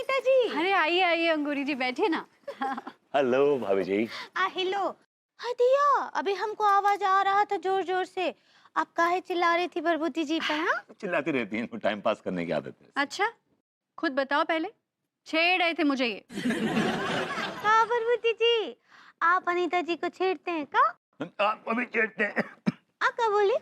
अनीता जी। अरे आइए आइए अंगूरी जी, बैठिए ना। हेलो भाभी जी। हेलो। हाँ दिया, अभी हमको आवाज आ रहा था जोर जोर से। आप काहे चिल्ला रही थी बरबूती जी पर? हाँ चिल्लाती रहती हैं, टाइम पास करने की आदत है। अच्छा, खुद बताओ पहले, छेड़ रहे थे मुझे ये। हाँ बरबूती जी, आप अनीता जी को छेड़ते हैं का? आप अभी कहते हैं क्या बोले?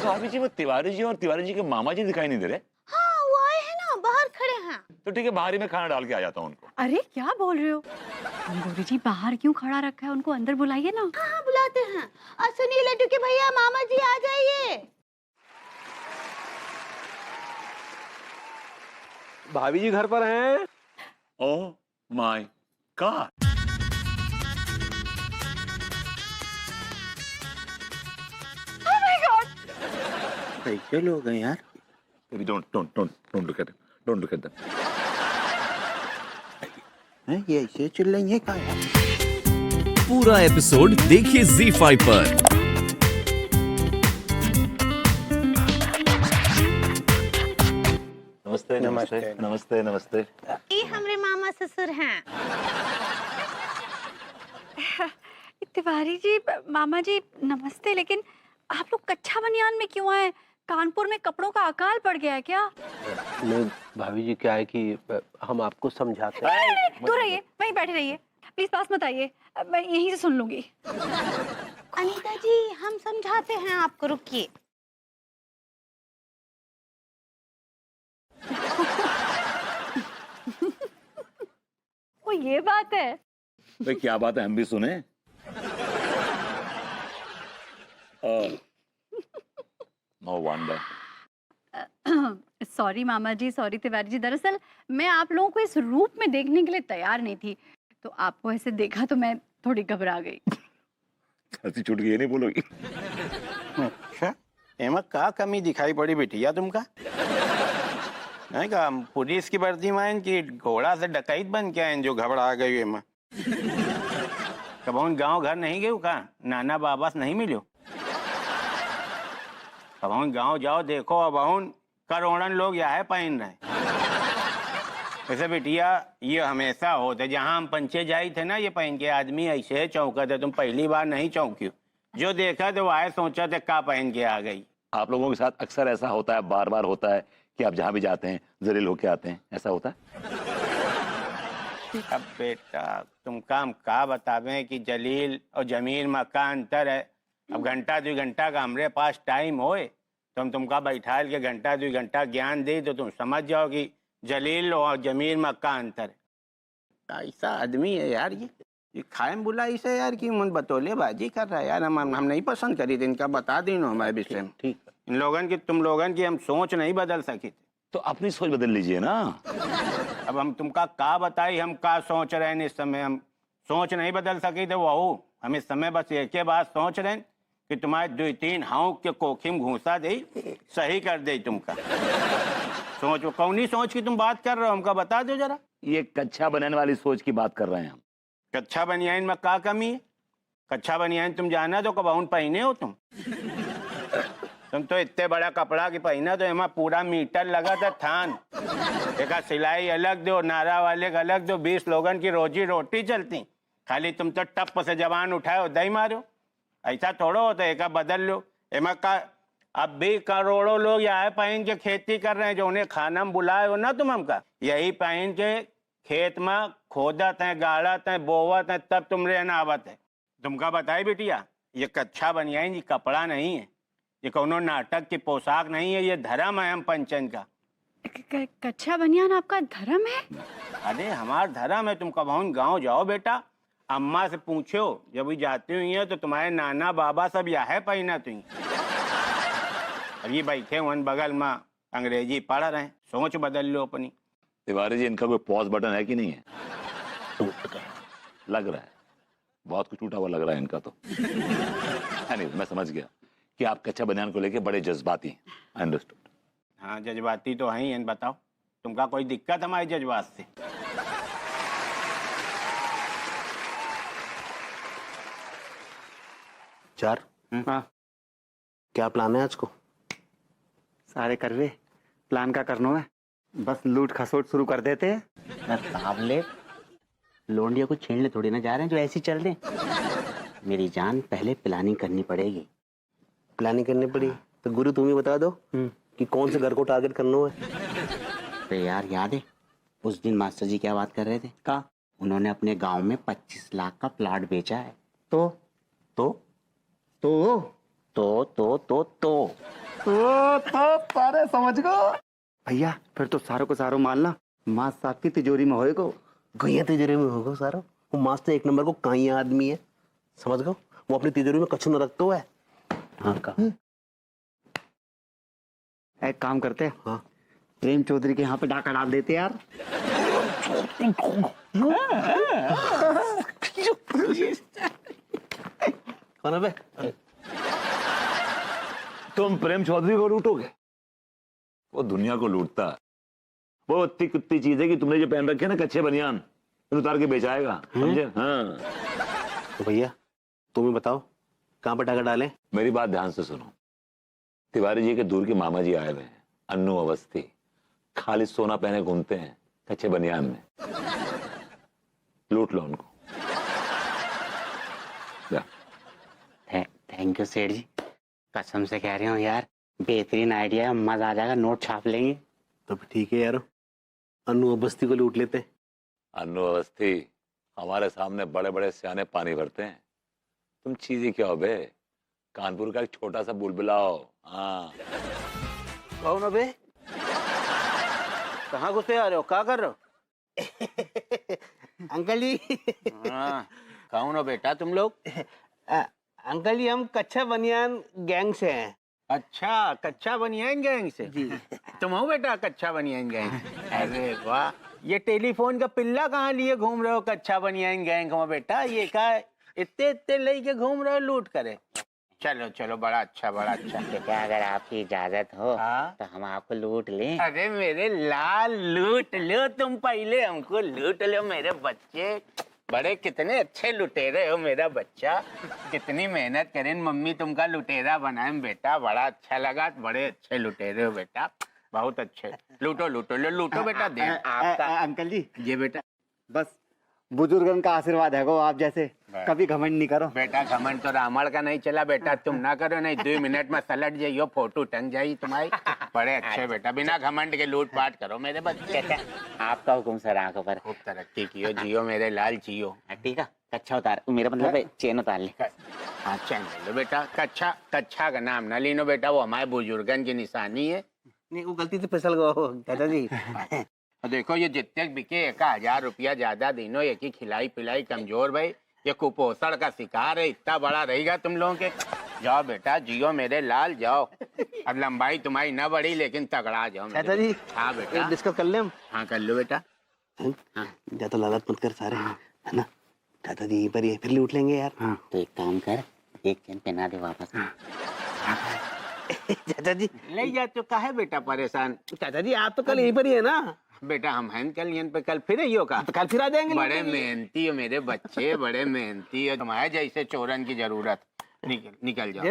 भाभी जी, वो तिवारी जी और तिवारी जी के मामा जी दिखाई नहीं दे रहे। हाँ वो आए हैं ना, बाहर खड़े हैं। तो ठीक है, बाहर ही में खाना डाल के आ जाता हूँ उनको। अरे क्या बोल रहे हो अंगूरी जी, बाहर क्यों खड़ा रखा है, उनको अंदर बुलाइए ना। हाँ हाँ बुलाते हैं। और सुनिए लड्डू के भैया, मामा जी आ जाइए। भाभी जी घर पर हैं? Oh my God. कैसे लोग हैं यार? Don't look at them, don't look at them. हैं, ये ऐसे चिल्ल रही है क्या यार? पूरा एपिसोड देखिए ZEE5 पर। नमस्ते नमस्ते नमस्ते नमस्ते। ये हमरे मामा ससुर हैं। तिवारी जी, मामा जी नमस्ते, लेकिन आप लोग कच्चा बनियान में क्यों आए? कानपुर में कपड़ों का अकाल पड़ गया है क्या? नहीं भाभी जी, क्या है कि हम आपको समझाते हैं। दूर रहिए, वहीं बैठे रहिए, प्लीज पास मत आइए, मैं यहीं से सुन लूंगी। अनीता जी हम समझाते हैं आपको, रुकिए। वो ये बात है। भाई क्या बात है, हम भी सुने। No wonder. सॉरी मामा जी, सॉरी तिवारी जी, दरअसल मैं आप लोगों को इस रूप में देखने के लिए तैयार नहीं थी, तो आपको ऐसे देखा तो मैं थोड़ी घबरा गई। हंसी छूट गई, ये नहीं बोलोगी? अच्छा, एमा का कमी दिखाई पड़ी बिटिया तुमका? नहीं का पुलिस की वर्दी में कि घोड़ा से डकैत बन के आए जो घबरा गई एमा? कबहुन गांव घर नहीं गए का? नाना बाबा से नहीं मिलो? कबहुन गांव जाओ देखो, अबहुन करोड़न लोग यहाँ पहन रहे। वैसे बिटिया ये हमेशा होता है, जहाँ हम पंचे जाई थे ना, ये पहन के आदमी ऐसे चौंका थे। तुम पहली बार नहीं चौंकी, जो देखा तो वह सोचा थे का पहन के आ गई। आप लोगों के साथ अक्सर ऐसा होता है, बार बार होता है कि आप जहाँ भी जाते हैं जलील होके आते हैं, ऐसा होता है? अब बेटा तुम काम का बतावे कि जलील और जमील में का अंतर है। अब घंटा 2 घंटा का हमारे पास टाइम होए तो हम तुमका बैठाल के घंटा 2 घंटा ज्ञान दे तो तुम समझ जाओ कि जलील और जमील में का अंतर है। ऐसा आदमी है यार ये खाए में बुला इसे यार कि मन बतौले बाजी कर रहा है यार। हम नहीं पसंद करी थी, इनका बता दी नो हमारे विषय में। ठीक, इन लोगन की, तुम लोगन की हम सोच नहीं बदल सकी थी, तो अपनी सोच बदल लीजिए ना। अब हम तुमका का बताई, हम का सोच रहे हैं इस समय। हम सोच नहीं बदल सकी थे वहू, हम इस समय बस एक ही बात सोच रहे हैं कि तुम्हारे 2-3 हाउ के कोखिम घूसा दे, सही कर दे तुमका। सोच कौनी सोच की तुम बात कर रहे हो, हमका बता दो जरा। ये कच्चा बनने वाली सोच की बात कर रहे हैं हम। कच्चा बनियान में का कमी है? कच्चा बनियान तुम जाना तो कबाउन पहने हो तुम तो इतने बड़ा कपड़ा की पहना तो एमा पूरा मीटर लगा था थान। एक सिलाई अलग दो, नारा वाले का अलग दो, 20 लोगन की रोजी रोटी चलती। खाली तुम तो टप से जवान उठाओ दही मारो, ऐसा थोड़ा होता है। एक बदल लो एमा का। अब भी करोड़ों लोग यहाँ पहन के खेती कर रहे हैं, जो उन्हें खाना में बुलाए हो ना तुम, हमका यही पहन के खेत में खोदत है, गाड़त है, बोवत है, तब तुम रहना आवत है। तुमका बताई बिटिया, ये कच्चा बनियान ये कपड़ा नहीं है, ये कोनो नाटक की पोशाक नहीं है, ये धर्म है हम पंचन का। कच्चा बनियान आपका धर्म है? अरे हमार धर्म है। तुम कबहुन गांव जाओ बेटा, अम्मा से पूछो, जब भी जाती हुई है तो तुम्हारे नाना बाबा सब यहाँ पहना तुई। अभी बैठे वन बगल में अंग्रेजी पढ़ रहे हैं। सोच बदल लो अपनी। तिवारी जी, इनका कोई पॉज बटन है कि नहीं है? लग रहा है बहुत कुछ टूटा हुआ लग रहा है इनका तो। नहीं, मैं समझ गया कि आप कच्चा बनियान को लेके बड़े जज्बाती हैं। I understood. हाँ जज्बाती तो हैं ही। बताओ तुमका कोई दिक्कत हमारे जज्बात से? चार हाँ क्या प्लान है आज को? सारे करवे प्लान का करनो है, बस लूट खसोट शुरू कर देते हैं। ताबले लोंडिया को छेड़ने थोड़ी ना जा रहे हैं जो ऐसे ही चल रहे। मेरी जान, पहले प्लानिंग करनी पड़ेगी। प्लानिंग करनी पड़ी तो गुरु तुम ही बता दो कि कौन से घर को टारगेट करना है। तो यार याद है उस दिन मास्टर जी क्या बात कर रहे थे? कहा उन्होंने अपने गांव में 25 लाख का प्लाट बेचा है। तो तो तो तो तो तो तो सारे समझ गो भैया। फिर तो सारों को सारों मालना मास साहब की तिजोरी में होएगो। गैया तिजोरी में होगा सारा। वो मास्टर एक नंबर को काइया आदमी है, समझ गो। वो अपनी तिजोरी में कछु न रखता हुआ है। हाँ कहा एक काम करते हैं, हाँ प्रेम चौधरी के यहाँ पे डाका डाल देते यार। कौन है बे? तुम प्रेम चौधरी को लूटोगे? वो दुनिया को लूटता है। वो इतनी कुत्ती चीज है कि तुमने जो पहन रखे ना कच्चे बनियान, उतार के बेचाएगा, समझे? हाँ। तो भैया तुम ही बताओ कहाँ पर डाका डालें? मेरी बात ध्यान से सुनो। तिवारी जी के दूर के मामा जी आए हुए हैं, अन्नू अवस्थी। खाली सोना पहने घूमते हैं कच्चे बनियान में। लूट लो उनको। थैंक यू सेठ जी, कसम से कह रही हूँ यार, बेहतरीन आइडिया है, मजा आ जाएगा, नोट छाप लेंगे। तो ठीक है यार, अन्नू अवस्थी को लूट लेते। अन्नू अवस्थी हमारे सामने बड़े बड़े सियाने पानी भरते हैं, तुम चीज ही क्या हो बे? कानपुर का एक छोटा सा बुलबुला हो। हाँ। कौन हो बे? कहाँ घुसे आ रहे हो, क्या कर रहे हो? अंकल जी। हाँ, कौन हो बेटा तुम लोग? अंकल जी हम कच्चा बनियान गैंग से हैं। अच्छा, कच्चा बनियान गैंग से जी। तुम हो बेटा कच्चा बनियान गैंग? अरे वाह, ये टेलीफोन का पिल्ला कहाँ लिए घूम रहे हो? कच्चा बनियान गैंग हो बेटा? ये क्या इतने इतने लेके घूम रहे हो लूट करे? चलो चलो, बड़ा अच्छा बड़ा अच्छा। क्या अगर आपकी इजाजत हो हाँ? तो हम आपको लूट लें। अरे मेरे लाल, लूट लो तुम, पहले हमको लूट लो मेरे बच्चे। बड़े कितने अच्छे लुटेरे हो मेरा बच्चा। कितनी मेहनत करें मम्मी तुमका लुटेरा बनाए बेटा, बड़ा अच्छा लगा। बड़े अच्छे लुटेरे हो बेटा, बहुत अच्छे। लूटो लूटो लो, लूटो बेटा। दे आपका अंकल जी ये बेटा। बस बुजुर्गन का आशीर्वाद है गो, आप जैसे कभी घमंड नहीं करो। बेटा घमंड तो रामण का नहीं चला बेटा, तुम ना करो, नहीं 2 मिनट में सलट जाइयो, फोटो टंग जाई तुम्हारी। बड़े अच्छे बेटा, बिना घमंड के लूट पाट करो मेरे बच्चे। आपका हुक्म सर, आंखों पर। खूब तरक्की कियो, जियो मेरे लाल जियो। ठीक है, कच्चा उतार, मेरा मतलब है चेन उतार ले। हाँ चैन ले लो बेटा। कच्छा, कच्छा का नाम ना लीनो बेटा, वो हमारे बुजुर्गन की निशानी है। नहीं वो गलती से फिसल गो दादाजी। देखो ये जितने बिके 1000 रुपया ज्यादा दिनो, एक ही खिलाई पिलाई कमजोर भाई, ये कुपोषण का शिकार है। इतना बड़ा रहेगा तुम लोगों के। जाओ बेटा, जियो मेरे लाल, जाओ। अब लंबाई तुम्हारी न बढ़ी लेकिन तगड़ा जाओ दादाजी। हाँ बेटा, डिस्कस कर ले हम। हाँ कर लो बेटा। ज्यादा लालच मत कर सारे, है ना? दादाजी यहीं पर ही है, फिर लूट लेंगे यार। हाँ। तो एक काम कर, एक चेन पहना दे वापस। दादाजी ले जा तो काहे बेटा परेशान? दादाजी आप तो कल यहीं पर ही है ना? बेटा हम हैं कल यहीं पे, कल फिर यो का? तो कल फिर आ जाएंगे। बड़े मेहनती हो मेरे बच्चे, बड़े मेहनती हो। तुम्हारे जैसे चोरन की जरूरत। निकल जाओ।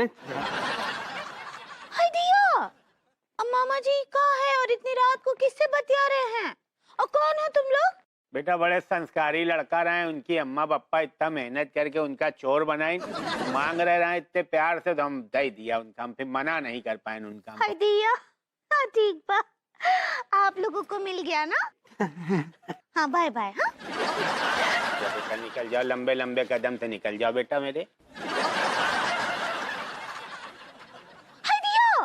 हाय दिया, अब मामा जी कहाँ है और इतनी रात को किससे बतिया रहे हैं? और कौन हो तुम लोग? बेटा बड़े संस्कारी लड़का रहे, उनकी अम्मा पापा इतना मेहनत करके उनका चोर बनाए, मांग रहे इतने प्यार से, तो हम दे दिया उनका। हम फिर मना नहीं कर पाए उनका। हाय दिया, हाँ ठीक बा, आप लोगों को मिल गया ना? हाँ बाय बाय। हाँ बेटा निकल जाओ, लंबे लंबे कदम से निकल जाओ बेटा मेरे। हाय दिया,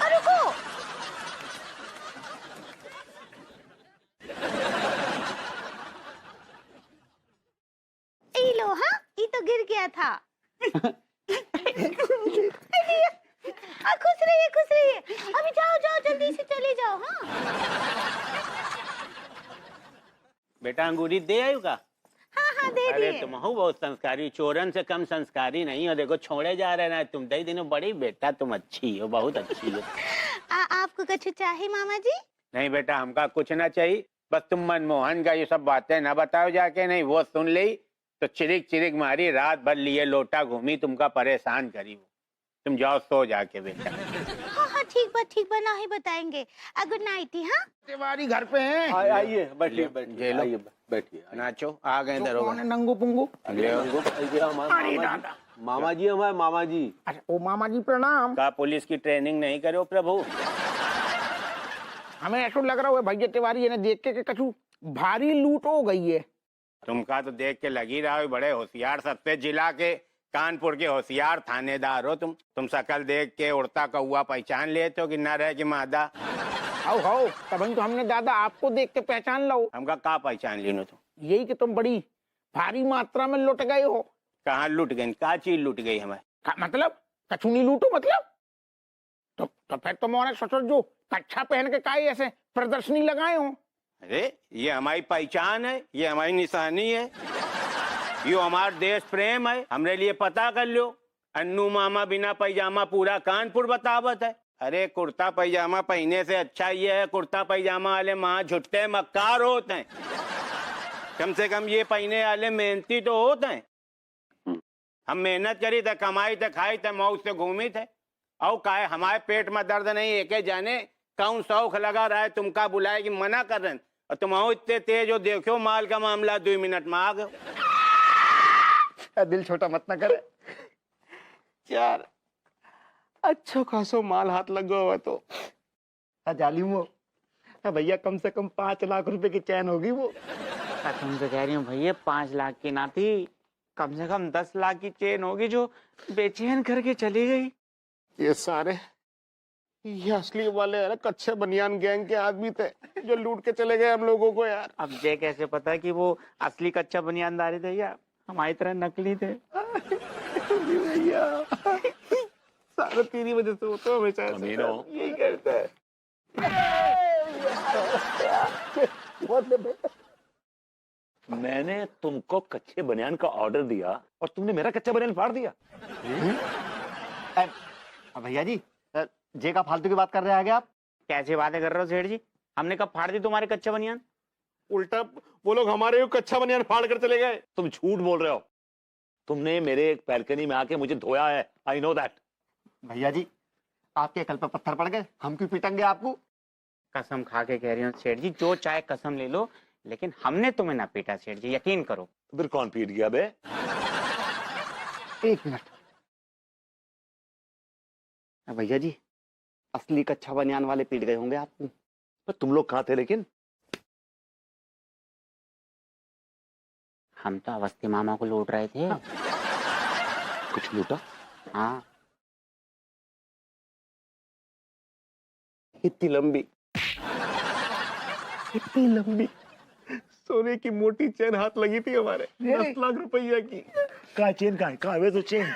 रुको। ये लो, हाँ ये तो गिर गया था। खुश रहिए खुश रहिए, अभी जाओ जाओ जल्दी से चले जाओ। हाँ बेटा अंगूरी दे आयु का? हाँ हाँ दे अरे दिए। तुम हो बहुत संस्कारी, चोरन से कम संस्कारी नहीं हो। देखो छोड़े जा रहे ना तुम, दे दिनों बड़ी बेटा तुम अच्छी हो, बहुत अच्छी हो। आपको कुछ चाहिए मामा जी? नहीं बेटा हमका कुछ ना चाहिए, बस तुम मनमोहन का ये सब बातें ना बताओ जाके, नहीं वो सुन ली तो चिरिक चिरिक मारी, रात भर लिए लोटा घूमी, तुमका परेशान करी वो। तुम जाओ सो जाके बेटा। हाँ हाँ ठीक ठीक बा, ना ही बताएंगे। Good night. हाँ तिवारी घर पे हैं? आइए बैठिए जे लो। आइए बैठिए नाचो आ गए जो दरोगा। कौन है नंगू पुंगू? मामा जी हमारे मामा जी। अरे ओ मामा जी प्रणाम। का पुलिस की ट्रेनिंग नहीं करो प्रभु? हमें ऐसा लग रहा है भैया तिवारी ने देख के कछु भारी लूट हो गई है। तुमका तो देख के लग ही रहा हो बड़े होशियार, सबसे जिला के कानपुर के होशियार थानेदार हो तुम शकल देख के उड़ता कौआ पहचान लेते हो कि न रहे कि मादा। हाउ तभी तो हमने दादा आपको देख के पहचान लो। हमका का पहचान लीनो तुम? यही कि तुम बड़ी भारी मात्रा में लुट गए हो। कहाँ लूट गई? का चीज लूट गई हमें? मतलब कछु नहीं लूटो मतलब? तो फिर तुम और सोचो जो कच्छा पहन के काई ऐसे प्रदर्शनी लगाए हो। अरे ये हमारी पहचान है, ये हमारी निशानी है, ये हमारा देश प्रेम है। हमरे लिए पता कर लो। अन्नू मामा बिना पैजामा पूरा कानपुर बतावत है। अरे कुर्ता पैजामा पहने से अच्छा ये है, कुर्ता पैजामा वाले माँ झुट्टे मक्कार होते हैं। कम से कम ये पहने वाले मेहनती तो होते हैं। हम मेहनत करी थे, कमाई थे, खाई थे, मौज से घूमी थे। और काहे हमारे पेट में दर्द नहीं, एके जाने कौन शौक लगा रहा है तुमका बुलाए कि मना कर रहे हैं। और तुम आओ इतने तेज हो, देखो माल का मामला 2 मिनट में आ गए। दिल छोटा मत ना करे यार। अच्छा खासो माल हाथ लग गया हुआ तो जालिम हो भैया। कम से कम 5 लाख रुपए की चैन होगी वो। तुम तो कह रही हूँ भैया 5 लाख की ना थी, कम से कम 10 लाख की चेन होगी जो बेचैन करके चली गई। ये सारे ये असली वाले है ना कच्चे बनियान गैंग के आदमी थे जो लूट के चले गए हम लोगों को यार। अब ये कैसे पता कि वो असली कच्चा बनियानदारी थे या हमारी तरह नकली थे? भैया सारे तेरी वजह से होते हमेशा अमीनो। यही करता है। मैंने तुमको कच्चे बनियान का ऑर्डर दिया और तुमने मेरा कच्चा बनियान फाड़ दिया। भैया जी जे का फालतू की बात कर रहे हैं आप? कैसे बातें कर रहे हो सेठ जी? हमने कब फाड़ दी तुम्हारे कच्चा बनियान? उल्टा वो लोग हमारे कच्चा बनियान फाड़ कर चले गए। तुम झूठ बोल रहे हो। तुमने मेरे एक पैलकनी में आके मुझे धोया है। I know that. भैया जी आपके कल पर पत्थर पड़ गए, हम क्यों पीटेंगे आपको? कसम खा के कह रही हूँ सेठ जी, जो चाहे कसम ले लो, लेकिन हमने तुम्हें ना पीटा सेठ जी, यकीन करो। तो फिर कौन पीट गया बे? 1 मिनट भैया जी, असली कच्चा बनियान वाले पीट गए होंगे आपको। तो तुम लोग कहाँ थे लेकिन? हम तो अवस्थी मामा को लूट रहे थे। कुछ लूटा? हाँ। इतनी लंबी सोने की मोटी चेन हाथ लगी थी हमारे 10 लाख रुपया की। कहाँ चेन? कहाँ है? कहाँ है? वे तो चेन।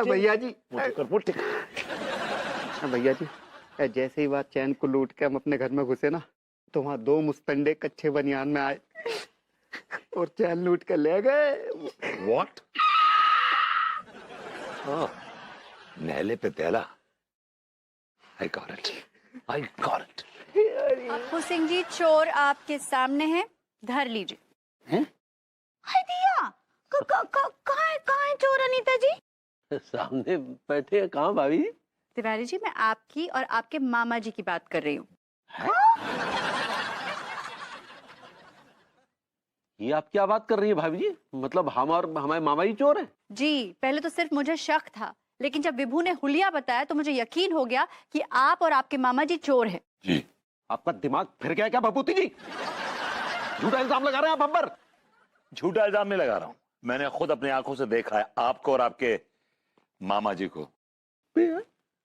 भैया जी मुझे भैया जी जैसे ही बात चैन को लूट के हम अपने घर में घुसे ना, तो वहाँ 2 मुस्तंडे कच्चे बनियान में आए और चैन लूट के ले गए। व्हाट? नहले पे पहला। I got it. Appu Singh ji, चोर आपके सामने है, धर लीजिए। हाय दिया, कहाँ है चोर अनीता जी? सामने बैठे हैं। कहाँ भाभी? तिवारी जी, मैं आपकी और आपके मामा जी की बात कर रही हूँ। ये आप क्या बात कर रही है भाभी जी? मतलब हम और हमारे मामा ही चोर हैं? जी, पहले तो सिर्फ मुझे शक था, लेकिन जब विभू ने हुलिया बताया तो मुझे यकीन हो गया कि आप और आपके मामा जी चोर हैं। जी। आपका दिमाग फिर गया क्या भभूति जी? झूठा इल्जाम लगा रहे हैं आप हम पर। झूठा इल्जाम नहीं लगा रहा हूँ, मैंने खुद अपनी आंखों से देखा है आपको और आपके मामा जी को।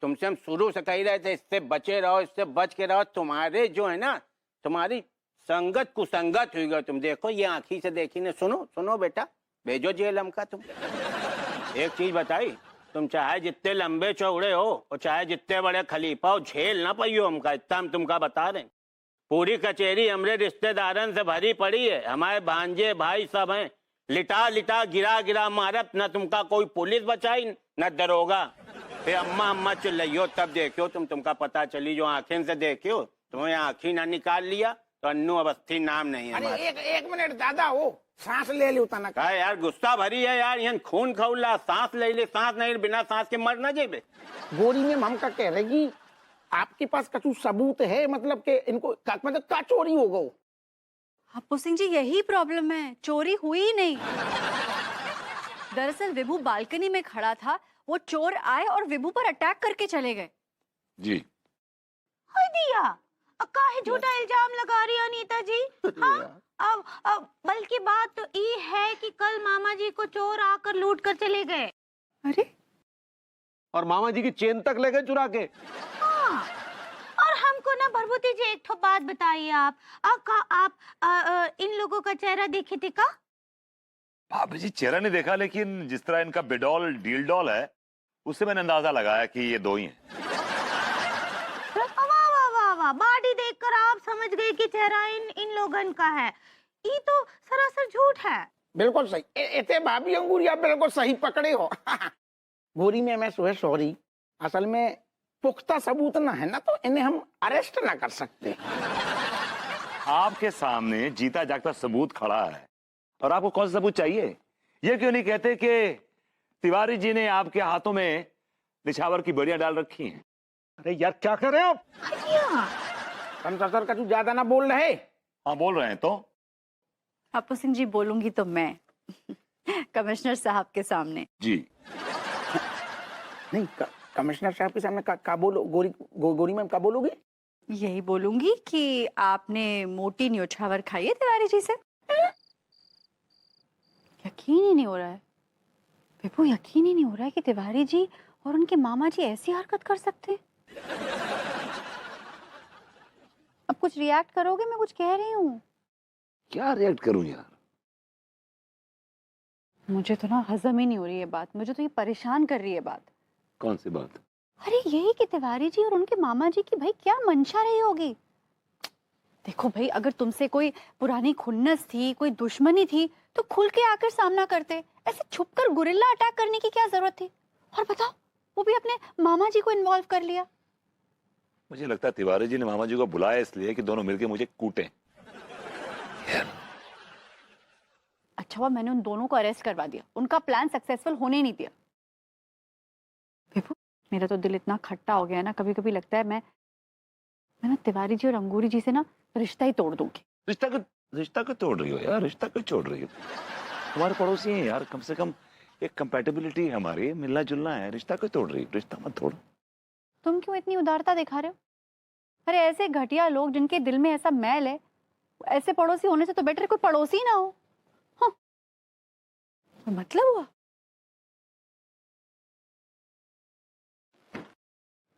तुमसे हम शुरू से कह रहे थे इससे बचे रहो, इससे बच के रहो। तुम्हारे जो है ना, तुम्हारी संगत कुसंगत हुई गई। तुम देखो ये आंखी से देखी ने। सुनो बेटा, भेजो जेल हमका। तुम एक चीज बताई, तुम चाहे जितने लंबे चौड़े हो और चाहे जितने बड़े खलीफा हो, झेल ना पाइयो हमका। इतना हम तुमका बता रहे हैं। पूरी कचेरी हमरे रिश्तेदारन से भरी पड़ी है, हमारे भांजे भाई सब हैं। लिटा लिटा गिरा मारत, न तुमका कोई पुलिस बचाई न दरोगा। फिर अम्मा चिल्लाइयो, तब देखियो तुमका पता चली। जो आंखें से देखियो, तुम्हें आंखी ना निकाल लिया तो अन्नू अवस्थी नाम नहीं है। अरे एक मिनट दादा, वो सांस ले ली उतना का यार, गुस्सा भरी है यार। यहाँ खून खौला, सांस ले ले, सांस नहीं, बिना सांस के मर ना जेबे। गोरी में हम का कह रहे कि आपके पास कछु सबूत है मतलब कि इनको मतलब का चोरी हो गो? हप्पू सिंह जी यही प्रॉब्लम है, चोरी हुई ही नहीं। दरअसल विभू बालकनी में खड़ा था, वो चोर आए और विभू पर अटैक करके चले गए। जी हाय दिया, काहे झूठा इल्जाम लगा रही है अनीता जी? हाँ, अब बल्कि बात तो ये है कि कल मामा जी को चोर आकर लूट कर चले गए। अरे और मामा जी की चेन तक ले गए चुरा के। हाँ, और हमको ना भरभूति जी एक ठो बात बताइए आप इन लोगों का चेहरा देखे थे का? भाभी जी चेहरा नहीं देखा, लेकिन जिस तरह इनका बेडॉल डील डॉल है उससे मैंने अंदाजा लगाया कि ये दो ही हैं। वाह वाह वाह वाह, बॉडी देखकर आप समझ गए कि चेहरा इन लोगन का है। ये तो सरासर झूठ है। बिल्कुल सही। ऐसे भाभी अंगूरी आप बिल्कुल सही पकड़े हो। गोरी में मैं सुबह सॉरी, असल में पुख्ता सबूत ना है ना तो इन्हें हम अरेस्ट ना कर सकते। आपके सामने जीता जागता सबूत खड़ा है और आपको कौन सा सबूत चाहिए? ये क्यों नहीं कहते कि तिवारी जी ने आपके हाथों में निछावर की बड़ियां डाल रखी हैं? अरे यार क्या कर रहे हो आप? कम ससर का तू ज्यादा ना बोल रहे। हाँ बोल रहे हैं तो। हप्पू सिंह जी बोलूंगी तो मैं कमिश्नर साहब के सामने। जी नहीं कमिश्नर साहब के सामने का बोलो? गोरी में का बोलोगे? यही बोलूंगी कि आपने मोटी न्योछावर खाई है तिवारी जी से। यकीन ही नहीं हो रहा है विभू, यकीन ही नहीं हो रहा है कि तिवारी जी और उनके मामा जी ऐसी हरकत कर सकते हैं। अब कुछ रिएक्ट करोगे? मैं कुछ कह रही हूँ। क्या रिएक्ट करूं यार? मुझे तो ना हजम ही नहीं हो रही है बात, मुझे तो ये परेशान कर रही है बात। कौन सी बात? अरे यही कि तिवारी जी और उनके मामा जी की भाई क्या मंशा रही होगी। देखो भाई, अगर तुमसे कोई पुरानी खुन्नस थी, कोई दुश्मनी थी तो खुल के आकर सामना करते, ऐसे छुपकर गुरिल्ला अटैक करने की क्या जरूरत थी? और बताओ, वो भी अपने मामा जी को इन्वॉल्व कर लिया। मुझे लगता है तिवारी जी ने मामा जी को बुलाया इसलिए कि दोनों मिलके मुझे कूटें। अच्छा हुआ मैंने उन दोनों को अरेस्ट करवा दिया, उनका प्लान सक्सेसफुल होने ही नहीं दिया। विभू, मेरा तो दिल इतना खट्टा हो गया है ना, कभी कभी लगता है मैं ना तिवारी जी और अंगूरी जी से ना रिश्ता ही तोड़ दूंगी। रिश्ता क्यों तोड़ रही हो यार? रिश्ता क्यों छोड़ रही हो? हमारे पड़ोसी हैं यार, कम से कम एक कंपैटिबिलिटी है हमारी, मिलना जुलना है। रिश्ता क्यों तोड़ रही हो? रिश्ता मत तोड़ो। तुम क्यों इतनी उदारता दिखा रहे हो? अरे ऐसे घटिया लोग जिनके दिल में ऐसा मैल है, ऐसे पड़ोसी होने से तो बेटर कोई पड़ोसी ना हो। हाँ, मतलब हुआ।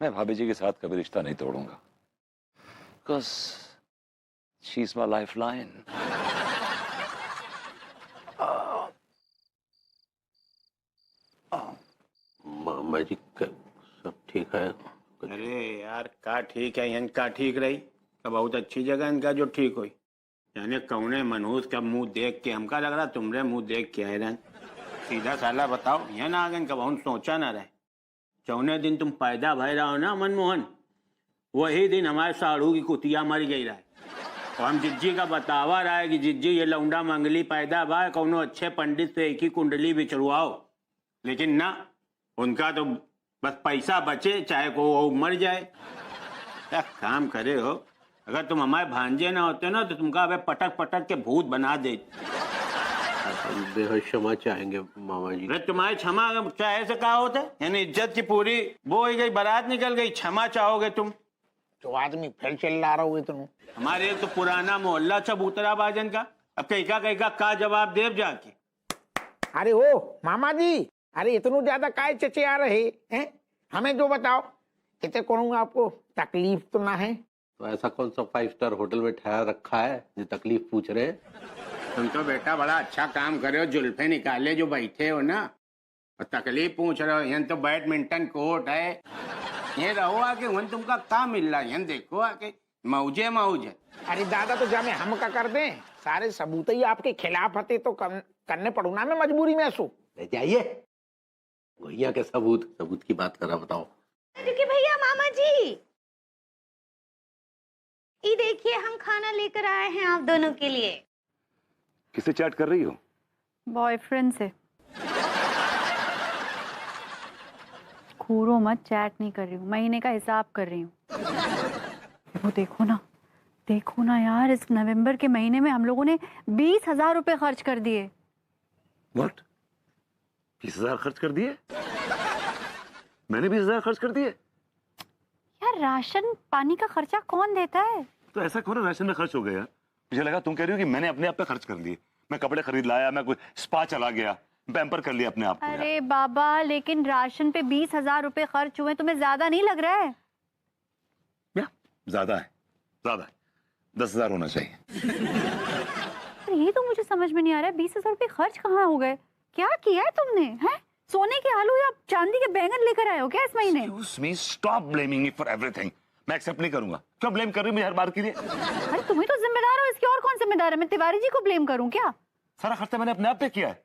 मैं भाभी जी के साथ कभी रिश्ता नहीं तोड़ूंगा, because she is my lifeline. मामा जी सब ठीक है? अरे यार का ठीक है, इनका ठीक रही तो बहुत अच्छी जगह इनका जो ठीक हुई। यानी कौने मनहूस का मुंह देख के हमका लग रहा तुमरे मुंह देख के आए। सीधा साला बताओ, यह ना आगे कब हम सोचा ना रहे। चौने दिन तुम पैदा भय रहा हो ना मनमोहन, वही दिन हमारे साड़ू की कुतिया मर गई रहे। और हम जिज्जी का बतावा रहा है कि जिज्जी ये लौंडा मंगली पैदा भा, कौनो अच्छे पंडित से एक ही कुंडली बिचड़वाओ। लेकिन ना, उनका तो बस पैसा बचे चाहे को वो मर जाए। क्या काम करे हो? अगर तुम हमारे भांजे ना होते ना तो तुमका अबे पटक पटक के भूत बना दे। हम बेहद क्षमा चाहेंगे मामा जी। अरे तुम्हारी क्षमा चाहे से कहा होता है? यानी इज्जत की पूरी वो हो गई, बारात निकल गई, क्षमा चाहोगे तुम? तो आदमी फिर चिल्ला रहा हो तुम। हमारे एक तो पुराना मोहल्ला चबूतरा बाजन का, अब कहीं का जवाब देव जाके। अरे ओ मामा जी, अरे इतनों ज्यादा काय चचे आ रहे हैं? हमें जो बताओ, इतने करूंगा आपको तकलीफ तो ना है? तो ऐसा कौन सा 5 स्टार होटल में ठहरा रखा है जो तकलीफ पूछ रहे? तुम तो बेटा बड़ा अच्छा काम करे हो, जुल्फे निकाले जो बैठे हो ना, और तकलीफ पूछ रहे हो। यहाँ तो बैडमिंटन कोर्ट है, ये रहो आके वहीं तुमका काम मिल रहा है। यहाँ देखो आके मौजे मौज है। अरे दादा तो जामे हम का कर दें, सारे सबूत ही आपके खिलाफ हते तो करने पड़ू ना, मैं मजबूरी में सू। ले जाइए भैया के सबूत की बात करा, बताओ। क्योंकि भैया मामा जी, ये देखिए हम खाना लेकर आए हैं आप दोनों के लिए। किससे चैट कर रही हो? बॉयफ्रेंड से। घूरो मत, चैट नहीं कर रही हूँ, महीने का हिसाब कर रही हूँ। वो देखो ना यार, इस नवंबर के महीने में हम लोगों ने 20,000 रुपए खर्च कर दिए। व्हाट? 20,000 खर्च कर दिए? मैंने 20,000 खर्च कर दिए? यार राशन पानी का खर्चा कौन देता है? तो ऐसा कौन राशन में खर्च हो गया? मुझे लगा तुम कह रही हो कि मैंने अपने आप पे खर्च कर लिए। मैं कपड़े खरीद लाया, मैं कोई स्पा चला गया, पैम्पर कर लिया अपने आप को। अरे बाबा, लेकिन राशन पे 20,000 रुपए खर्च हुए, तुम्हें ज्यादा नहीं लग रहा है? ज्यादा है, 10,000 होना चाहिए। ये तो मुझे समझ में नहीं आ रहा है, 20,000 रुपए खर्च कहाँ हो गए? क्या किया है तुमने? हैं? सोने के आलू या चांदी के बैंगन लेकर आए हो क्या इस महीने? Excuse me, stop blaming me for everything. मैं एक्सेप्ट नहीं करूंगा। क्यों ब्लेम कर रही हो मुझे हर बार के लिए? अरे तुम्ही तो जिम्मेदार हो इसके, और कौन जिम्मेदार है? मैं तिवारी जी को ब्लेम करूं क्या? सारा खर्चा मैंने अपने आप पे किया है।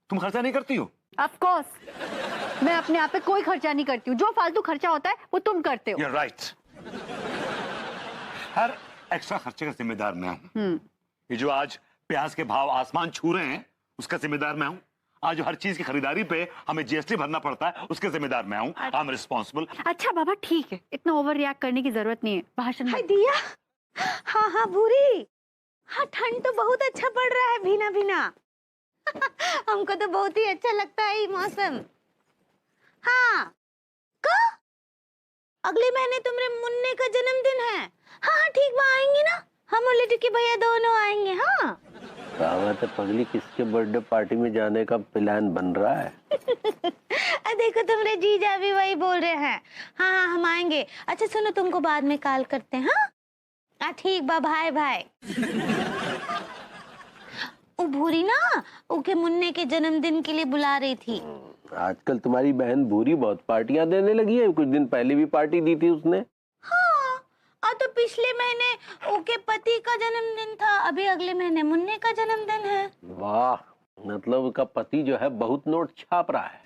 तुम खर्चा नहीं करती हो? ऑफ कोर्स मैं अपने आप पे कोई खर्चा नहीं करती हूँ। जो फालतू खर्चा होता है वो तुम करते हो। You're right. हर एक्स्ट्रा खर्चे का जिम्मेदार मैं हूँ। ये जो आज प्याज के भाव आसमान छू रहे हैं, उसका जिम्मेदार मैं हूँ। आज जो हर चीज की खरीदारी पे हमें जीएसटी भरना पड़ता है, उसके जिम्मेदार मैं हूँ। I am responsible. अच्छा बाबा ठीक है, इतना ओवर रिएक्ट करने की जरूरत नहीं है। भाषण हाय दिया। हाँ भूरी, हाँ ठंड तो बहुत अच्छा पड़ रहा है, भीना भीना। हमको तो बहुत ही अच्छा लगता है ये मौसम। हाँ का अगले महीने तुम्हारे मुन्ने का जन्मदिन है। हाँ ठीक, वहाँ आएंगे ना हम और लिट्टू के भैया दोनों आएंगे। हाँ बात है पगली, किसके बर्थडे पार्टी में जाने का प्लान बन रहा है? देखो तुम्हारे जीजा भी वही बोल रहे हैं। हाँ हम आएंगे। अच्छा सुनो, तुमको बाद में कॉल करते हैं। हाँ ठीक बा, भाई भाई। वो भूरी ना ओके मुन्ने के जन्मदिन के लिए बुला रही थी। आजकल तुम्हारी बहन भूरी बहुत पार्टियां देने लगी है। कुछ दिन पहले भी पार्टी दी थी उसने। हाँ तो पिछले महीने ओके पति का जन्मदिन था, अभी अगले महीने मुन्ने का जन्मदिन है। वाह, मतलब उसका पति जो है बहुत नोट छाप रहा है।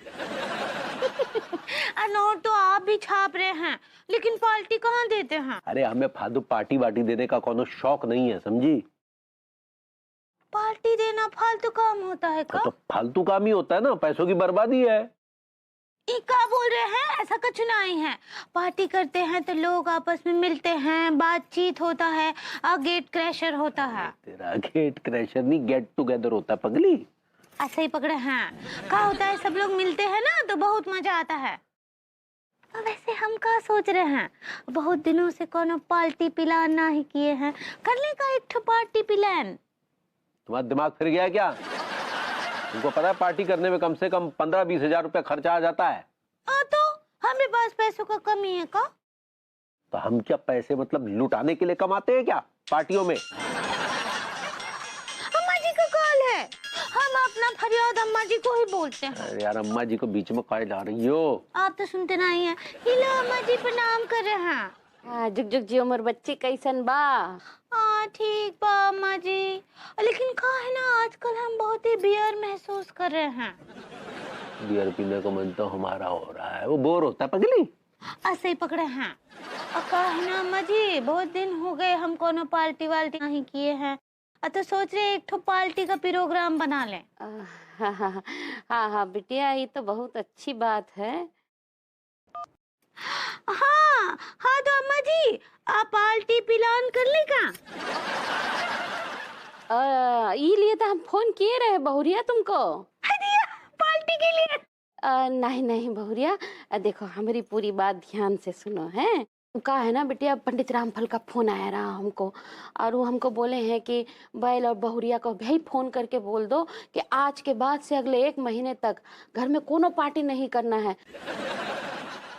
नोट तो आप भी छाप रहे हैं, लेकिन पार्टी कहाँ देते हैं? अरे हमें फालतू पार्टी वार्टी देने का कोनो शौक नहीं है, समझी? पार्टी देना फालतू काम होता है का? तो फालतू काम ही होता है ना, पैसों की बर्बादी है। ये क्या बोल रहे हैं? ऐसा कुछ नहीं है। पार्टी करते हैं तो लोग आपस में मिलते हैं, बातचीत होता है, गेट क्रैशर होता है। तेरा गेट क्रैशर नहीं, गेट टुगेदर होता पगली। ऐसे ही पकड़े हैं। क्या होता है, सब लोग मिलते हैं ना तो बहुत मजा आता है। वैसे हम क्या सोच रहे हैं, बहुत दिनों से कोनो पार्टी प्लान ना ही किए हैं, करने का एक पार्टी प्लान। तुम्हारा दिमाग फिर गया क्या? तुमको पता है पार्टी करने में कम से कम 15-20 हजार रुपया खर्चा आ जाता है। तो हमें पास पैसों का कमी है का? तो हम क्या पैसे मतलब लुटाने के लिए कमाते हैं क्या पार्टियों में? अम्मा जी का कॉल है, हम अपना फरियाद अम्मा जी को ही बोलते हैं। अरे यार अम्मा जी को बीच में काहे ला रही हो? आप तो सुनते नहीं है। हिलो अम्मा जी प्रणाम कर रहे हैं। जुग जुग जी उम्र बच्ची कैसन बा? हाँ ठीक बा अम्मा जी, लेकिन का है ना आजकल हम बहुत ही बियर महसूस कर रहे हैं। बियर पीने का मन तो हमारा हो रहा है, वो बोर होता है पगली। ऐसे ही पकड़े हैं। और का है ना अम्मा जी, बहुत दिन हो गए हम कोनो पार्टी वार्टी नहीं किए हैं, तो सोच रहे एक ठो पार्टी का प्रोग्राम बना लें। हाँ बिटिया, ये तो बहुत अच्छी बात है। हाँ तो अम्मा जी आप पार्टी प्लान कर ले का? ये लिए तो हम फोन किए रहे बहुरिया तुमको। पार्टी के लिए? नहीं बहुरिया, देखो हमारी पूरी बात ध्यान से सुनो है। का है ना बिटिया, पंडित रामफल का फोन आया रहा हमको, और वो हमको बोले हैं कि बैल और बहुरिया को भाई फोन करके बोल दो कि आज के बाद से अगले 1 महीने तक घर में कोनो पार्टी नहीं करना है,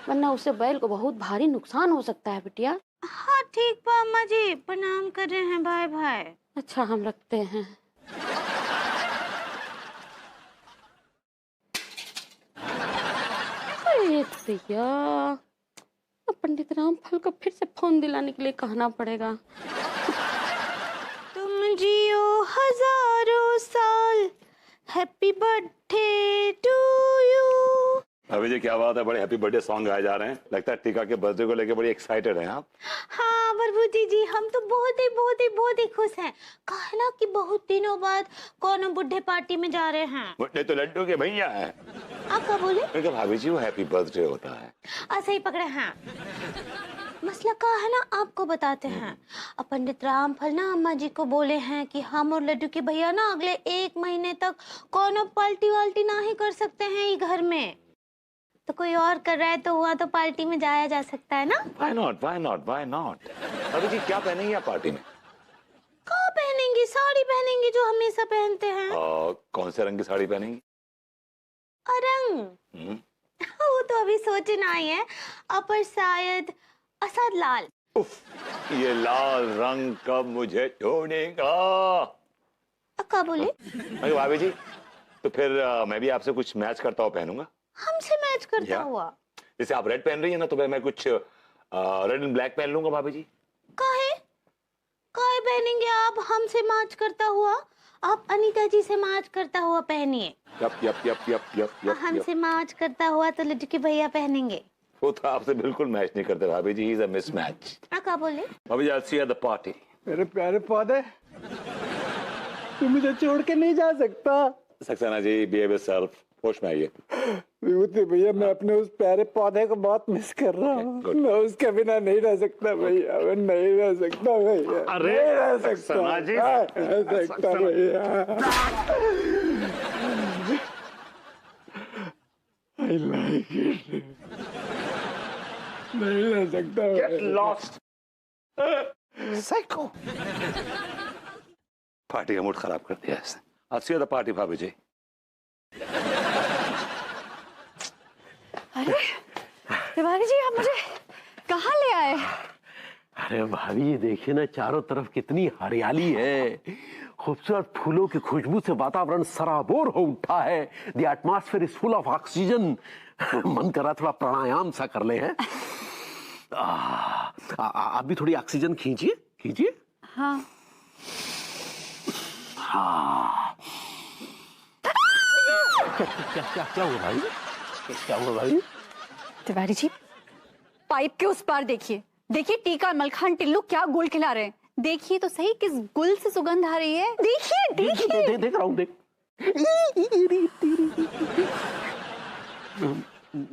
वरना उससे बैल को बहुत भारी नुकसान हो सकता है बिटिया। हाँ ठीक बा अम्मा जी, प्रणाम कर रहे हैं भाई भाई। अच्छा हम रखते हैं। भैया पंडित रामफल को फिर से फोन दिलाने के लिए कहना पड़ेगा। तुम जियो हजारों साल, हैप्पी बर्थडे टू यू। अभी जी क्या बात है, बड़े हैप्पी बर्थडे सॉन्ग गाए जा रहे हैं। लगता है टीका के बर्थडे को लेके बड़ी एक्साइटेड हैं आप। हाँ प्रभुति जी, हम तो बहुत ही खुश हैं। कहा ना कि बहुत दिनों बाद कौन बुढ़े पार्टी में जा रहे हैं। बुढ़े तो लड्डू के भैया हैं। आप क्या बोले? मैं कहा भाभी जी वो हैप्पी बर्थडे होता है। सही पकड़े हैं। मसला क्या है ना, आपको बताते हैं। पंडित रामफल ना अम्मा जी को बोले हैं कि हम और लड्डू के भैया ना अगले 1 महीने तक कौन पार्टी वाल्टी ना ही कर सकते हैं ये घर में। तो कोई और कर रहा है तो हुआ तो पार्टी में जाया जा सकता है ना। Why not? Why not? Why not? भाभी जी क्या पहनेंगी आप पार्टी में? क्या पहनेंगी? साड़ी पहनेंगी जो हमेशा पहनते हैं। कौन से रंग की साड़ी पहनेंगी? रंग वो तो अभी सोचना ही है, पर शायद असद लाल। उफ, ये लाल रंग कब मुझे छोड़ेगा? क्या बोले? अरे भाभी जी तो फिर मैं भी आपसे कुछ मैच करता हुआ पहनूंगा। हमसे मैच करता हुआ? जैसे आप रेड पहन रही है ना, तो मैं कुछ रेड एंड ब्लैक पहन लूंगा भाभी जी। काहे पहनेंगे आप हमसे मैच करता हुआ? आप अनीता जी से मैच करता हुआ पहनिए। यप। हमसे मैच करता हुआ तो लड्डू के भैया पहनेंगे। वो तो आपसे बिल्कुल मैच नहीं करते भाभी जी, ही इज अ मिसमैच। क्या बोले? भाभी जी आई सी एट द पार्टी। मेरे प्यारे पौधे, तुम मुझे छोड़ के नहीं जा सकता। सक्सेना जी बिहेव योरसेल्फ, होश में आइए। विभूति भैया, मैं अपने उस प्यारे पौधे को बहुत मिस कर रहा हूँ। मैं उसके बिना नहीं रह सकता भैया, मैं नहीं रह सकता भैया। अरे नहीं रह सकता, सक्सेना जी, नहीं रह सकता भैया। I like it. नहीं रह सकता। Get lost. Psycho. पार्टी का मूड खराब कर दिया इसने। I'll see you at the party भाभी जी। अरे तिवारी जी, आप मुझे कहाँ ले आए? अरे भाभी ये देखिए ना, चारों तरफ कितनी हरियाली है, खूबसूरत फूलों की खुशबू से वातावरण सराबोर हो उठा है। The atmosphere is full of oxygen. मन कर रहा थोड़ा प्राणायाम सा कर ले हैं। आप भी थोड़ी ऑक्सीजन खींचिए। हाँ। क्या हुआ भाई? क्या हुआ भाई? तिवारी जी, पाइप के उस पार देखिए टीका, मलखान, टिल्लू क्या गुल खिला रहे हैं। देखिए तो सही किस गुल से सुगंध आ रही है। देखिए। देख रहा हूँ, देख।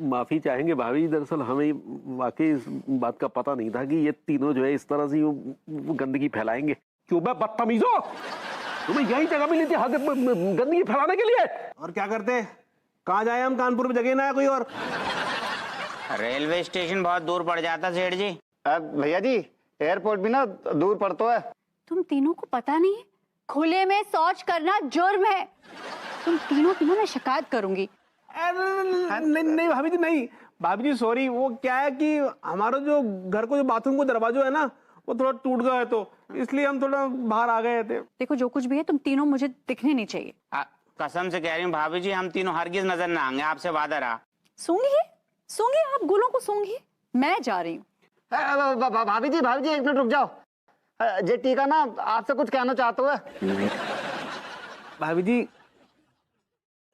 माफी चाहेंगे भाभी, दरअसल हमें वाकई इस बात का पता नहीं था कि ये तीनों जो है इस तरह से गंदगी फैलाएंगे। क्यों बे बदतमीजो, तुम्हें यही जगह मिली थी गंदगी फैलाने के लिए? और क्या करते? कहाँ जाए हम? कानपुर में जगह ना है कोई और? रेलवे स्टेशन बहुत दूर पड़ जाता सेठ जी। भैया जी, एयरपोर्ट भी ना दूर पड़ता है। तुम तीनों को पता नहीं है, खुले में शौच करना जुर्म है। तुम तीनों की ना मैं शिकायत करूंगी। नहीं भाभी जी, नहीं। भाभी जी सॉरी, वो क्या है कि हमारा जो घर को जो बाथरूम को दरवाजा है ना, वो थोड़ा टूट गया है, तो इसलिए हम थोड़ा बाहर आ गए थे। देखो जो कुछ भी है, तुम तीनों मुझे दिखने नहीं चाहिए। कसम से कह रही हूँ भाभी जी, हम तीनों हरगिज नजर ना आएंगे, आपसे वादा रहा। सूंघिए आप गुलों को सूंघिए। मैं जा रही हूँ। भाभी जी 1 मिनट रुक जाओ। जे टीका ना आपसे कुछ कहना चाहता है। भाभी जी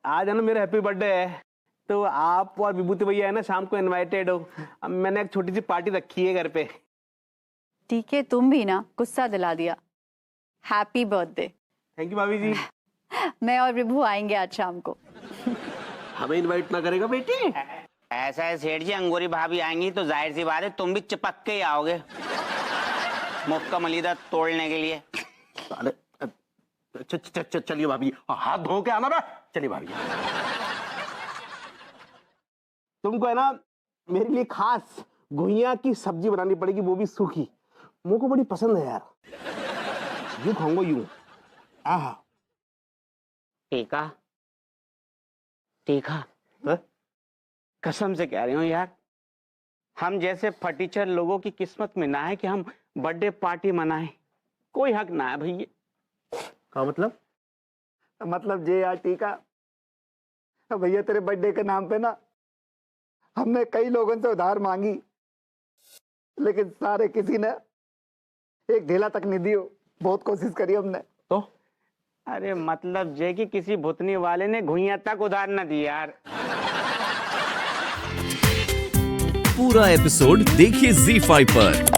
आज है ना मेरा हैप्पी बर्थडे है, तो आप और विभूति भैया है ना शाम को इनवाइटेड हो। अब मैंने एक छोटी सी पार्टी रखी है घर पे। ठीक है, तुम भी ना गुस्सा दिला दिया। Happy birthday. थैंक यू भाभी जी। मैं और विभू आएंगे आज शाम को। हमें इनवाइट ना करेगा बेटी? ऐसा है सेठ जी, अंगूरी भाभी आएंगी तो जाहिर सी बात है तुम भी चिपक के ही आओगे मुफ्त का मलीदा तोड़ने के लिए। चलिए भाभी, हाथ धो के आना। चलिए भाभी। तुमको है ना मेरे लिए खास घुइयां की सब्जी बनानी पड़ेगी, वो भी सूखी। मुझे को बड़ी पसंद है यार, यूं खाऊंगा यूं। आहा। टीका कसम से कह रही हूँ यार, हम जैसे फटीचर लोगों की किस्मत में ना है कि हम बर्थडे पार्टी मनाएं। कोई हक ना है भैया। क्या मतलब? मतलब जे यार टीका, भैया तेरे बर्थडे के नाम पे ना हमने कई लोगों से उधार मांगी, लेकिन सारे किसी ने एक ढेला तक नहीं दियो। बहुत कोशिश करी हमने। तो अरे मतलब जे कि किसी भुतनी वाले ने घुइयां तक उधार न दी यार। पूरा एपिसोड देखिए ZEE5 पर।